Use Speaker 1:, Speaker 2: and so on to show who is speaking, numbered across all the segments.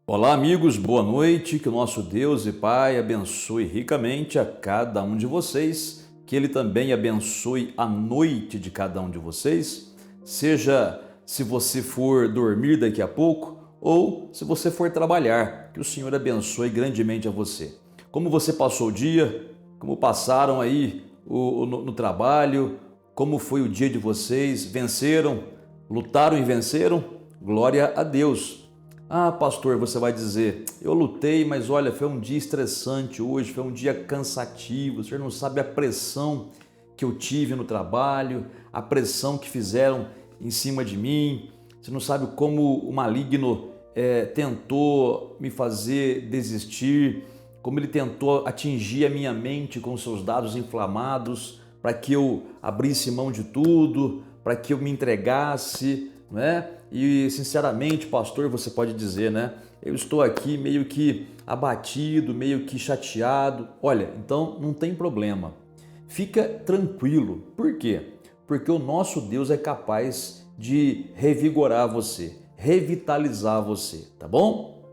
Speaker 1: Olá, amigos, boa noite. Que o nosso Deus e Pai abençoe ricamente a cada um de vocês, que Ele também abençoe a noite de cada um de vocês, seja se você for dormir daqui a pouco ou se você for trabalhar, que o Senhor abençoe grandemente a você. Como você passou o dia? Como passaram aí no trabalho? Como foi o dia de vocês? Venceram? Lutaram e venceram? Glória a Deus! Ah, pastor, você vai dizer, eu lutei, mas olha, foi um dia estressante hoje, foi um dia cansativo, o senhor não sabe a pressão que eu tive no trabalho, a pressão que fizeram em cima de mim, você não sabe como o maligno tentou me fazer desistir, como ele tentou atingir a minha mente com seus dados inflamados, para que eu abrisse mão de tudo, para que eu me entregasse, né? E sinceramente, pastor, você pode dizer, né? Eu estou aqui meio que abatido, meio que chateado. Olha, então não tem problema. Fica tranquilo. Por quê? Porque o nosso Deus é capaz de revigorar você, revitalizar você, tá bom?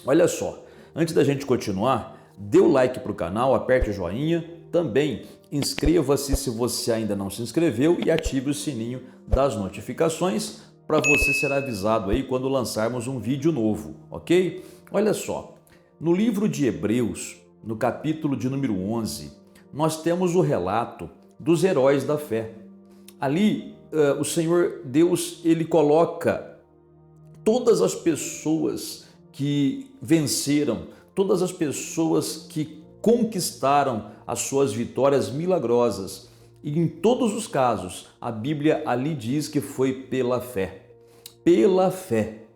Speaker 1: Olha só, antes da gente continuar, dê o like para o canal, aperte o joinha, também inscreva-se se você ainda não se inscreveu e ative o sininho das notificações para você ser avisado aí quando lançarmos um vídeo novo, ok? Olha só, no livro de Hebreus, no capítulo de número 11, nós temos o relato dos heróis da fé. Ali, o Senhor Deus, ele coloca todas as pessoas que venceram, todas as pessoas que conquistaram as suas vitórias milagrosas. E em todos os casos, a Bíblia ali diz que foi pela fé. Pela fé.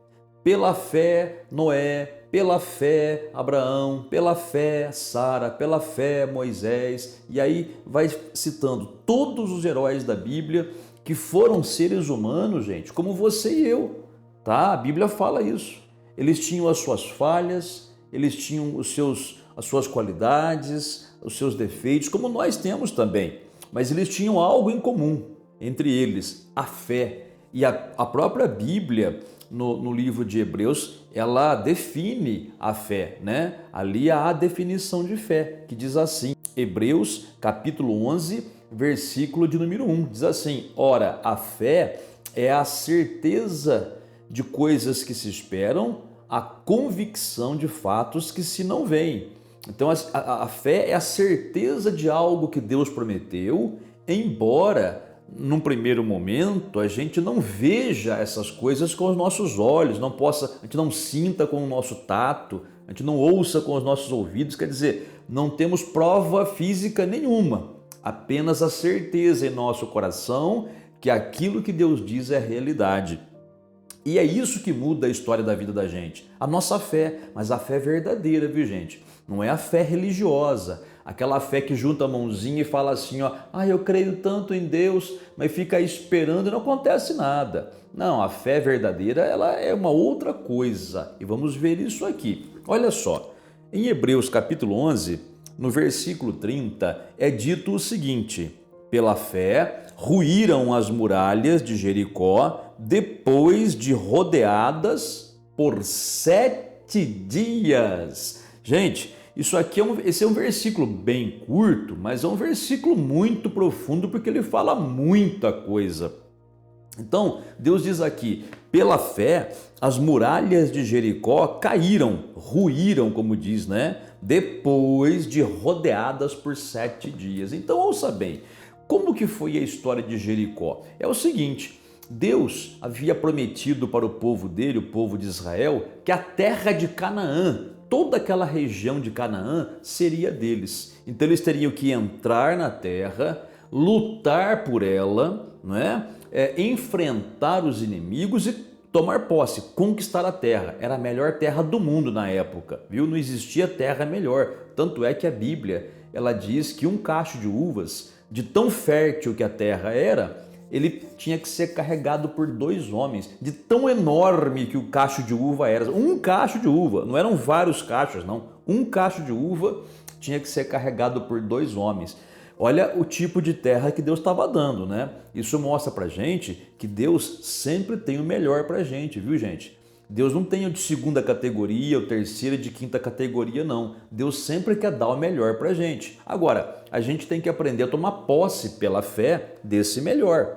Speaker 1: Pela fé, Noé, pela fé, Abraão, pela fé, Sara, pela fé, Moisés. E aí vai citando todos os heróis da Bíblia que foram seres humanos, gente, como você e eu. Tá? A Bíblia fala isso. Eles tinham as suas falhas, eles tinham as suas qualidades, os seus defeitos, como nós temos também. Mas eles tinham algo em comum entre eles, a fé. E a própria Bíblia, no livro de Hebreus, ela define a fé, né? Ali há a definição de fé, que diz assim, Hebreus capítulo 11, versículo de número 1, diz assim, ora, a fé é a certeza de coisas que se esperam, a convicção de fatos que se não veem. Então a fé é a certeza de algo que Deus prometeu, embora num primeiro momento a gente não veja essas coisas com os nossos olhos, a gente não sinta com o nosso tato, a gente não ouça com os nossos ouvidos, quer dizer, não temos prova física nenhuma, apenas a certeza em nosso coração que aquilo que Deus diz é realidade. E é isso que muda a história da vida da gente, a nossa fé, mas a fé verdadeira, viu gente? Não é a fé religiosa, aquela fé que junta a mãozinha e fala assim, ó, eu creio tanto em Deus, mas fica aí esperando e não acontece nada. Não, a fé verdadeira, ela é uma outra coisa e vamos ver isso aqui. Olha só, em Hebreus capítulo 11, no versículo 30, é dito o seguinte, pela fé, ruíram as muralhas de Jericó depois de rodeadas por 7 dias. Gente, isso aqui esse é um versículo bem curto, mas é um versículo muito profundo porque ele fala muita coisa. Então, Deus diz aqui, pela fé, as muralhas de Jericó caíram, ruíram, como diz, né? Depois de rodeadas por 7 dias. Então, ouça bem, como que foi a história de Jericó? É o seguinte, Deus havia prometido para o povo dele, o povo de Israel, que a terra de Canaã, toda aquela região de Canaã seria deles. Então eles teriam que entrar na terra, lutar por ela, não é? Enfrentar os inimigos e tomar posse, conquistar a terra. Era a melhor terra do mundo na época, viu? Não existia terra melhor. Tanto é que a Bíblia, ela diz que um cacho de uvas, de tão fértil que a terra era, ele tinha que ser carregado por 2 homens, de tão enorme que o cacho de uva era. Um cacho de uva, não eram vários cachos, não. Um cacho de uva tinha que ser carregado por 2 homens. Olha o tipo de terra que Deus estava dando, né? Isso mostra pra gente que Deus sempre tem o melhor pra gente, viu gente? Deus não tem o de segunda categoria, o terceira e de quinta categoria, não. Deus sempre quer dar o melhor para a gente. Agora, a gente tem que aprender a tomar posse pela fé desse melhor.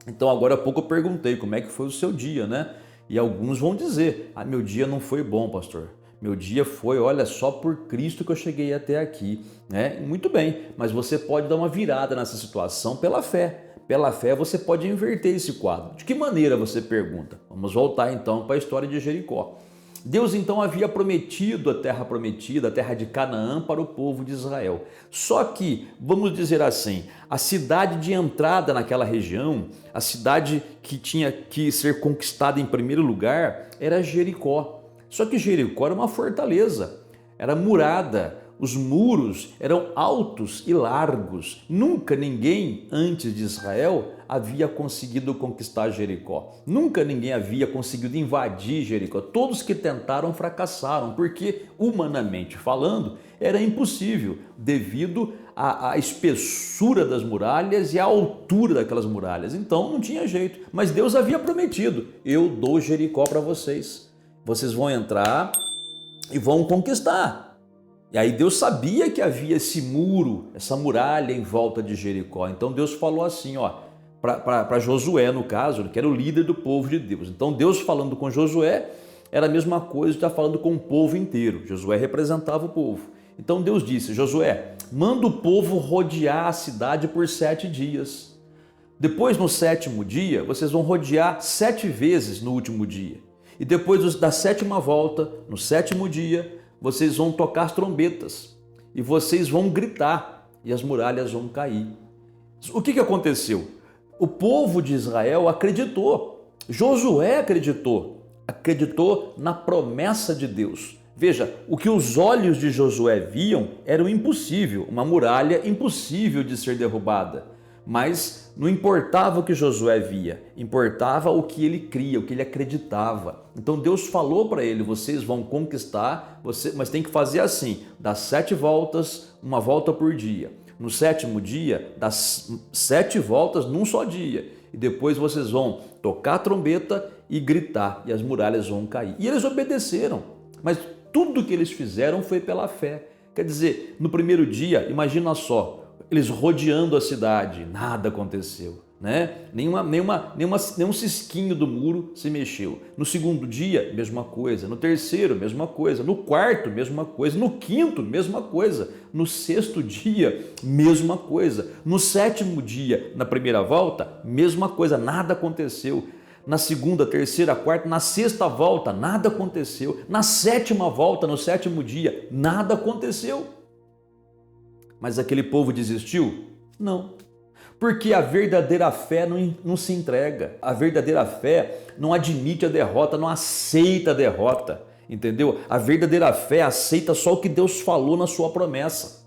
Speaker 1: Então, agora há pouco eu perguntei como é que foi o seu dia, né? E alguns vão dizer, meu dia não foi bom, pastor. Meu dia foi, olha, só por Cristo que eu cheguei até aqui, né? Muito bem, mas você pode dar uma virada nessa situação pela fé. Pela fé você pode inverter esse quadro. De que maneira, você pergunta? Vamos voltar então para a história de Jericó. Deus então havia prometido a terra prometida, a terra de Canaã, para o povo de Israel. Só que, vamos dizer assim, a cidade de entrada naquela região, a cidade que tinha que ser conquistada em primeiro lugar, era Jericó. Só que Jericó era uma fortaleza, era murada, os muros eram altos e largos. Nunca ninguém antes de Israel havia conseguido conquistar Jericó. Nunca ninguém havia conseguido invadir Jericó. Todos que tentaram fracassaram, porque, humanamente falando, era impossível, devido à espessura das muralhas e à altura daquelas muralhas. Então não tinha jeito. Mas Deus havia prometido: eu dou Jericó para vocês. Vocês vão entrar e vão conquistar. E aí Deus sabia que havia esse muro, essa muralha em volta de Jericó. Então Deus falou assim, para Josué, no caso, que era o líder do povo de Deus. Então Deus falando com Josué era a mesma coisa de estar falando com o povo inteiro. Josué representava o povo. Então Deus disse: Josué, manda o povo rodear a cidade por 7 dias. Depois, no 7º dia, vocês vão rodear 7 vezes no último dia. E depois da 7ª volta, no 7º dia, vocês vão tocar as trombetas e vocês vão gritar e as muralhas vão cair. O que aconteceu? O povo de Israel acreditou, Josué acreditou na promessa de Deus. Veja, o que os olhos de Josué viam era o impossível, uma muralha impossível de ser derrubada. Mas não importava o que Josué via, importava o que ele cria, o que ele acreditava. Então Deus falou para ele: vocês vão conquistar, mas tem que fazer assim, das 7 voltas, uma volta por dia. No 7º dia, das 7 voltas num só dia. E depois vocês vão tocar a trombeta e gritar, e as muralhas vão cair. E eles obedeceram, mas tudo que eles fizeram foi pela fé. Quer dizer, no primeiro dia, imagina só, eles rodeando a cidade, nada aconteceu, né? Nenhum cisquinho do muro se mexeu. No 2º dia, mesma coisa. No 3º, mesma coisa. No 4º, mesma coisa. No 5º, mesma coisa. No 6º dia, mesma coisa. No 7º dia, na primeira volta, mesma coisa, nada aconteceu. Na 2ª, 3ª, 4ª, na 6ª volta, nada aconteceu. Na 7ª volta, no 7º dia, nada aconteceu. Mas aquele povo desistiu? Não. Porque a verdadeira fé não se entrega. A verdadeira fé não admite a derrota, não aceita a derrota. Entendeu? A verdadeira fé aceita só o que Deus falou na sua promessa.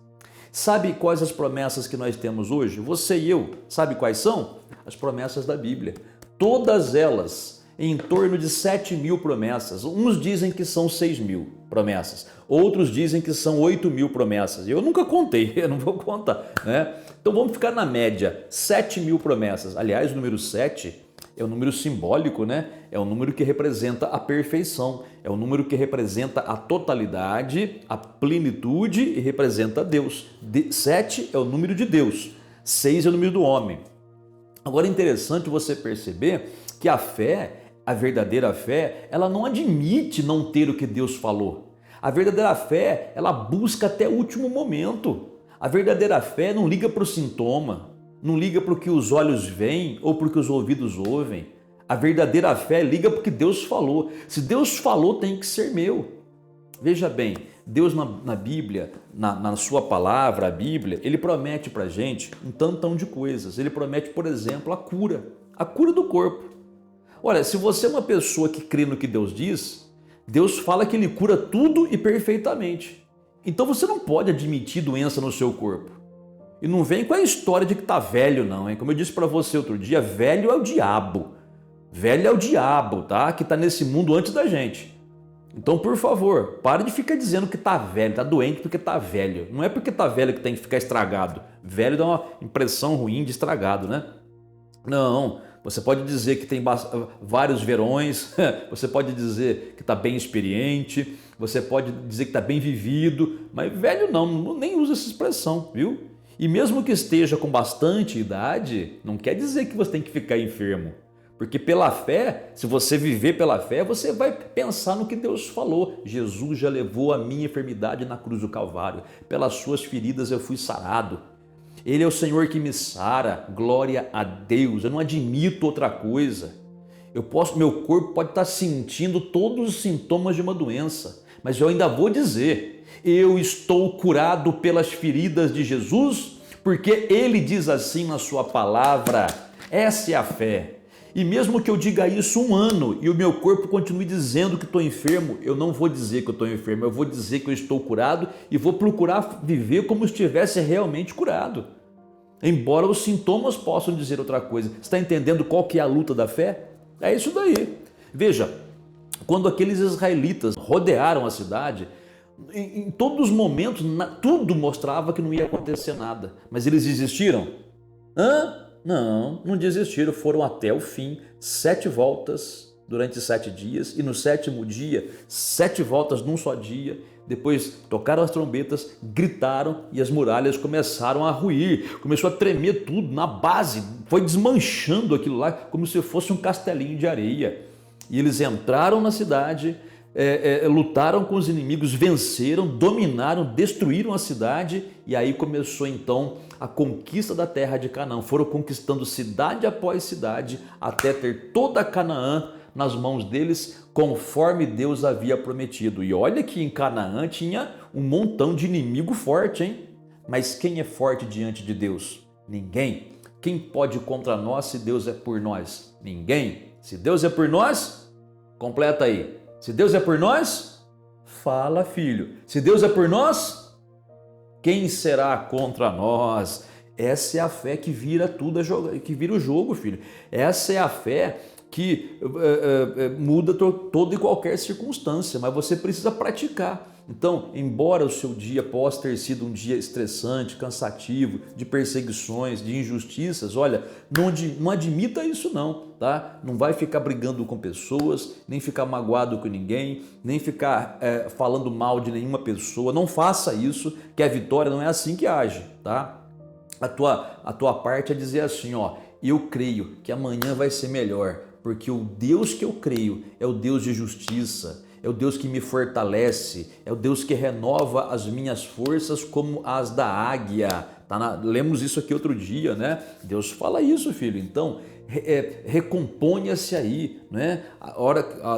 Speaker 1: Sabe quais as promessas que nós temos hoje? Você e eu. Sabe quais são? As promessas da Bíblia. Todas elas, em torno de 7.000 promessas. Uns dizem que são 6.000 promessas, outros dizem que são 8.000 promessas. Eu nunca contei, eu não vou contar, né? Então vamos ficar na média, 7.000 promessas. Aliás, o número 7 é um número simbólico, né? É um número que representa a perfeição, é um número que representa a totalidade, a plenitude e representa Deus. 7 é o número de Deus, 6 é o número do homem. Agora é interessante você perceber que a fé, a verdadeira fé, ela não admite não ter o que Deus falou. A verdadeira fé, ela busca até o último momento. A verdadeira fé não liga para o sintoma, não liga para o que os olhos veem ou para o que os ouvidos ouvem. A verdadeira fé liga para o que Deus falou. Se Deus falou, tem que ser meu. Veja bem, Deus na Bíblia, na sua palavra, a Bíblia, ele promete para a gente um tantão de coisas. Ele promete, por exemplo, a cura do corpo. Olha, se você é uma pessoa que crê no que Deus diz, Deus fala que Ele cura tudo e perfeitamente. Então você não pode admitir doença no seu corpo. E não vem com a história de que está velho não, hein? Como eu disse para você outro dia, velho é o diabo. Velho é o diabo, tá? Que está nesse mundo antes da gente. Então, por favor, pare de ficar dizendo que está velho, está doente porque está velho. Não é porque está velho que tem que ficar estragado. Velho dá uma impressão ruim de estragado, né? Não. Você pode dizer que tem vários verões, você pode dizer que está bem experiente, você pode dizer que está bem vivido, mas velho não, nem usa essa expressão, viu? E mesmo que esteja com bastante idade, não quer dizer que você tem que ficar enfermo. Porque pela fé, se você viver pela fé, você vai pensar no que Deus falou. Jesus já levou a minha enfermidade na cruz do Calvário. Pelas suas feridas eu fui sarado. Ele é o Senhor que me sara. Glória a Deus. Eu não admito outra coisa. Meu corpo pode estar sentindo todos os sintomas de uma doença, mas eu ainda vou dizer, eu estou curado pelas feridas de Jesus, porque Ele diz assim na sua palavra. Essa é a fé. E mesmo que eu diga isso um ano e o meu corpo continue dizendo que estou enfermo, eu não vou dizer que eu estou enfermo, eu vou dizer que eu estou curado e vou procurar viver como se estivesse realmente curado. Embora os sintomas possam dizer outra coisa. Você está entendendo qual que é a luta da fé? É isso daí. Veja, quando aqueles israelitas rodearam a cidade, em todos os momentos, tudo mostrava que não ia acontecer nada. Mas eles desistiram? Não desistiram, foram até o fim, 7 voltas durante 7 dias, e no 7º dia, 7 voltas num só dia. Depois tocaram as trombetas, gritaram e as muralhas começaram a ruir, começou a tremer tudo na base, foi desmanchando aquilo lá como se fosse um castelinho de areia. E eles entraram na cidade, lutaram com os inimigos, venceram, dominaram, destruíram a cidade, e aí começou então a conquista da terra de Canaã. Foram conquistando cidade após cidade até ter toda Canaã nas mãos deles, conforme Deus havia prometido. E olha que em Canaã tinha um montão de inimigo forte, hein? Mas quem é forte diante de Deus? Ninguém. Quem pode ir contra nós se Deus é por nós? Ninguém. Se Deus é por nós, completa aí. Se Deus é por nós, fala, filho. Se Deus é por nós, quem será contra nós? Essa é a fé que vira tudo, que vira o jogo, filho. Essa é a fé que muda toda e qualquer circunstância, mas você precisa praticar. Então, embora o seu dia possa ter sido um dia estressante, cansativo, de perseguições, de injustiças, olha, não admita isso não, tá? Não vai ficar brigando com pessoas, nem ficar magoado com ninguém, nem ficar falando mal de nenhuma pessoa. Não faça isso, que a vitória não é assim que age, tá? A tua parte é dizer assim, ó, eu creio que amanhã vai ser melhor, porque o Deus que eu creio é o Deus de justiça, é o Deus que me fortalece, é o Deus que renova as minhas forças como as da águia. Lemos isso aqui outro dia, né? Deus fala isso, filho. Então, recomponha-se aí, né?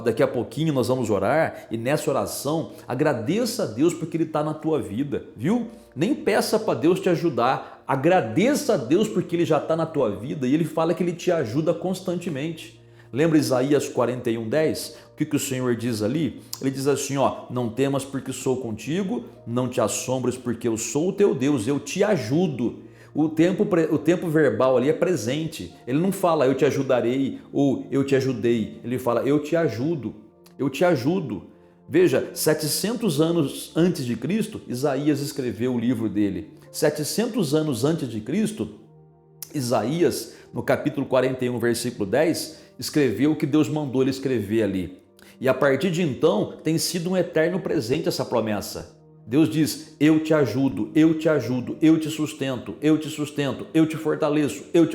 Speaker 1: Daqui a pouquinho nós vamos orar, e nessa oração agradeça a Deus porque Ele está na tua vida, viu? Nem peça para Deus te ajudar, agradeça a Deus porque Ele já está na tua vida, e Ele fala que Ele te ajuda constantemente. Lembra Isaías 41:10? O que o Senhor diz ali? Ele diz assim, ó, não temas porque sou contigo, não te assombres porque eu sou o teu Deus, eu te ajudo. O tempo verbal ali é presente. Ele não fala eu te ajudarei ou eu te ajudei. Ele fala eu te ajudo, eu te ajudo. Veja, 700 anos antes de Cristo, Isaías escreveu o livro dele. 700 anos antes de Cristo, Isaías, no capítulo 41, versículo 10, escreveu o que Deus mandou ele escrever ali. E a partir de então, tem sido um eterno presente essa promessa. Deus diz, eu te ajudo, eu te ajudo, eu te sustento, eu te sustento, eu te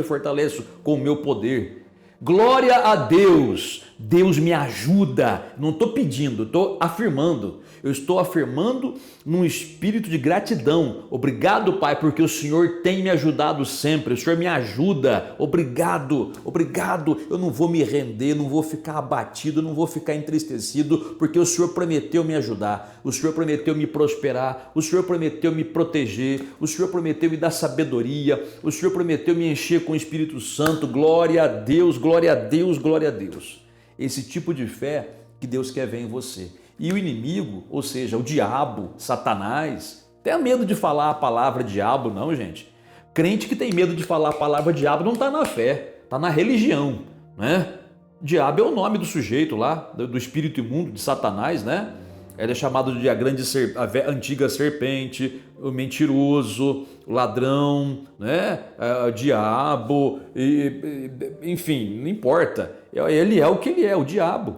Speaker 1: fortaleço com o meu poder. Glória a Deus, Deus me ajuda. Não estou pedindo, estou afirmando. Eu estou afirmando num espírito de gratidão. Obrigado, Pai, porque o Senhor tem me ajudado sempre. O Senhor me ajuda. Obrigado, obrigado. Eu não vou me render, não vou ficar abatido, não vou ficar entristecido, porque o Senhor prometeu me ajudar. O Senhor prometeu me prosperar. O Senhor prometeu me proteger. O Senhor prometeu me dar sabedoria. O Senhor prometeu me encher com o Espírito Santo. Glória a Deus, glória a Deus, glória a Deus. Esse tipo de fé que Deus quer ver em você. E o inimigo, ou seja, o diabo, Satanás, tenha medo de falar a palavra diabo, não, gente. Crente que tem medo de falar a palavra diabo não está na fé, está na religião, né? Diabo é o nome do sujeito lá, do espírito imundo, de Satanás, né? Ele é chamado de a antiga serpente, o mentiroso, o ladrão, né? O diabo, enfim, não importa. Ele é o que ele é, o diabo,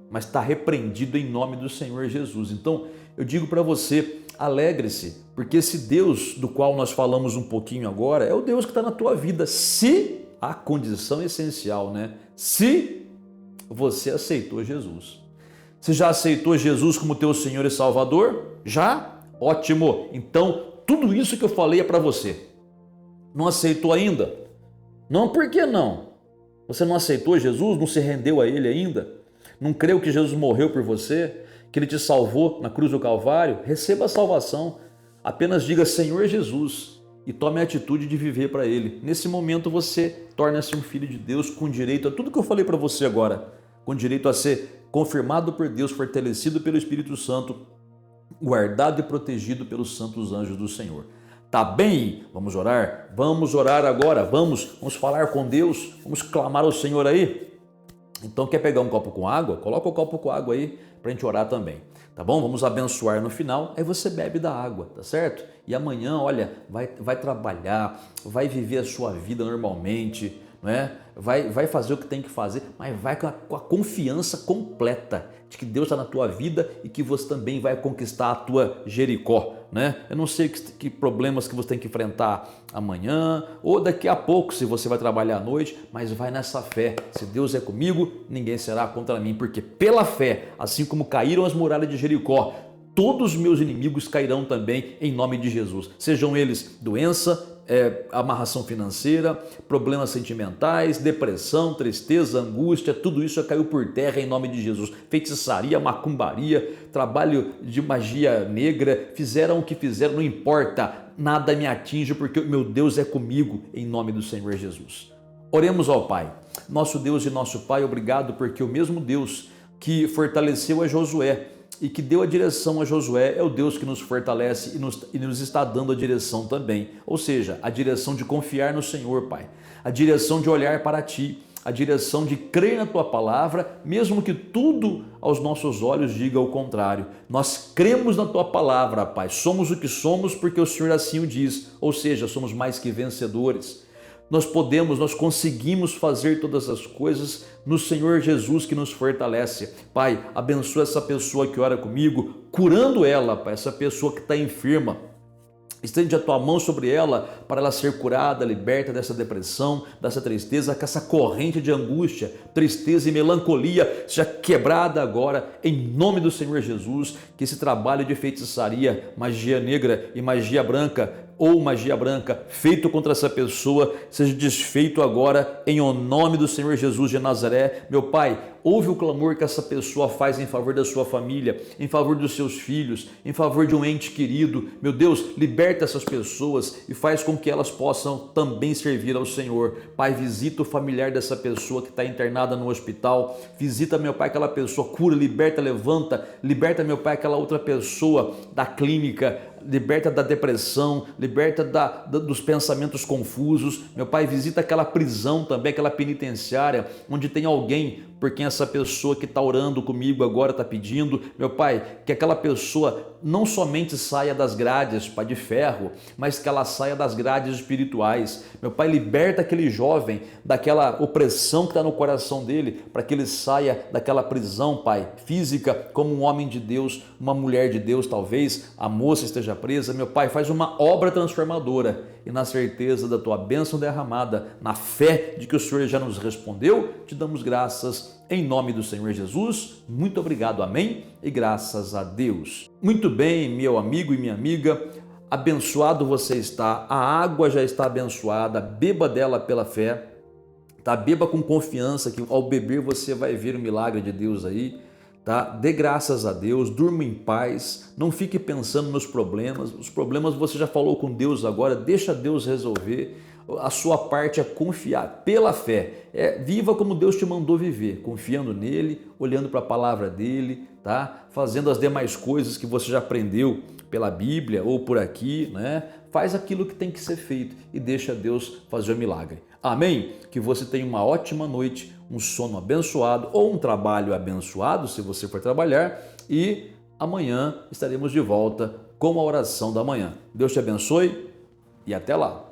Speaker 1: mas está repreendido em nome do Senhor Jesus. Então eu digo para você, alegre-se, porque esse Deus do qual nós falamos um pouquinho agora é o Deus que está na tua vida, se a condição essencial, né? Se você aceitou Jesus. Você já aceitou Jesus como teu Senhor e Salvador? Já? Ótimo! Então, tudo isso que eu falei é para você. Não aceitou ainda? Não, por que não? Você não aceitou Jesus? Não se rendeu a Ele ainda? Não creu que Jesus morreu por você? Que Ele te salvou na cruz do Calvário? Receba a salvação. Apenas diga Senhor Jesus e tome a atitude de viver para Ele. Nesse momento você torna-se um filho de Deus com direito a tudo que eu falei para você agora. Com direito a ser confirmado por Deus, fortalecido pelo Espírito Santo, guardado e protegido pelos santos anjos do Senhor. Tá bem? Vamos orar? Vamos orar agora, vamos falar com Deus, vamos clamar ao Senhor aí. Então quer pegar um copo com água? Coloca o copo com água aí para a gente orar também, tá bom? Vamos abençoar no final, aí você bebe da água, tá certo? E amanhã, olha, vai trabalhar, vai viver a sua vida normalmente, não é? Vai fazer o que tem que fazer, mas vai com a confiança completa de que Deus está na tua vida e que você também vai conquistar a tua Jericó, né? Eu não sei que problemas que você tem que enfrentar amanhã ou daqui a pouco, se você vai trabalhar à noite, mas vai nessa fé. Se Deus é comigo, ninguém será contra mim, porque pela fé, assim como caíram as muralhas de Jericó, todos os meus inimigos cairão também em nome de Jesus. Sejam eles doença, amarração financeira, problemas sentimentais, depressão, tristeza, angústia, tudo isso já caiu por terra em nome de Jesus. Feitiçaria, macumbaria, trabalho de magia negra, fizeram o que fizeram, não importa, nada me atinge porque o meu Deus é comigo em nome do Senhor Jesus. Oremos ao Pai. Nosso Deus e nosso Pai, obrigado porque o mesmo Deus que fortaleceu a Josué e que deu a direção a Josué é o Deus que nos fortalece e nos está dando a direção também, ou seja, a direção de confiar no Senhor, Pai, a direção de olhar para Ti, a direção de crer na Tua palavra, mesmo que tudo aos nossos olhos diga o contrário. Nós cremos na Tua palavra, Pai, somos o que somos porque o Senhor assim o diz, ou seja, somos mais que vencedores. Nós conseguimos fazer todas as coisas no Senhor Jesus que nos fortalece. Pai, abençoa essa pessoa que ora comigo, curando ela, Pai, essa pessoa que está enferma. Estende a tua mão sobre ela para ela ser curada, liberta dessa depressão, dessa tristeza, que essa corrente de angústia, tristeza e melancolia seja quebrada agora em nome do Senhor Jesus. Que esse trabalho de feitiçaria, magia negra e magia branca ou magia branca feito contra essa pessoa seja desfeito agora em nome do Senhor Jesus de Nazaré. Meu Pai, ouve o clamor que essa pessoa faz em favor da sua família, em favor dos seus filhos, em favor de um ente querido. Meu Deus, liberta essas pessoas e faz com que elas possam também servir ao Senhor. Pai, visita o familiar dessa pessoa que está internada no hospital. Visita, meu Pai, aquela pessoa, cura, liberta, levanta. Liberta, meu Pai, aquela outra pessoa da clínica. Liberta da depressão, liberta dos pensamentos confusos. Meu Pai, visita aquela prisão também, aquela penitenciária, onde tem alguém por quem essa pessoa que está orando comigo agora está pedindo. Meu Pai, que aquela pessoa não somente saia das grades, Pai, de ferro, mas que ela saia das grades espirituais. Meu Pai, liberta aquele jovem daquela opressão que está no coração dele, para que ele saia daquela prisão, Pai, física, como um homem de Deus, uma mulher de Deus, talvez a moça esteja presa. Meu Pai, faz uma obra transformadora e na certeza da Tua bênção derramada, na fé de que o Senhor já nos respondeu, te damos graças em nome do Senhor Jesus. Muito obrigado, amém, e graças a Deus. Muito bem, meu amigo e minha amiga, abençoado você está, a água já está abençoada, beba dela pela fé, tá? Beba com confiança que ao beber você vai ver o milagre de Deus aí. Tá? Dê graças a Deus, durma em paz, não fique pensando nos problemas. Os problemas você já falou com Deus agora, deixa Deus resolver. A sua parte é confiar pela fé. Viva como Deus te mandou viver, confiando nele, olhando para a palavra dele, tá? Fazendo as demais coisas que você já aprendeu pela Bíblia ou por aqui, né? Faz aquilo que tem que ser feito e deixa Deus fazer o milagre. Amém? Que você tenha uma ótima noite, um sono abençoado ou um trabalho abençoado, se você for trabalhar, e amanhã estaremos de volta com a oração da manhã. Deus te abençoe e até lá.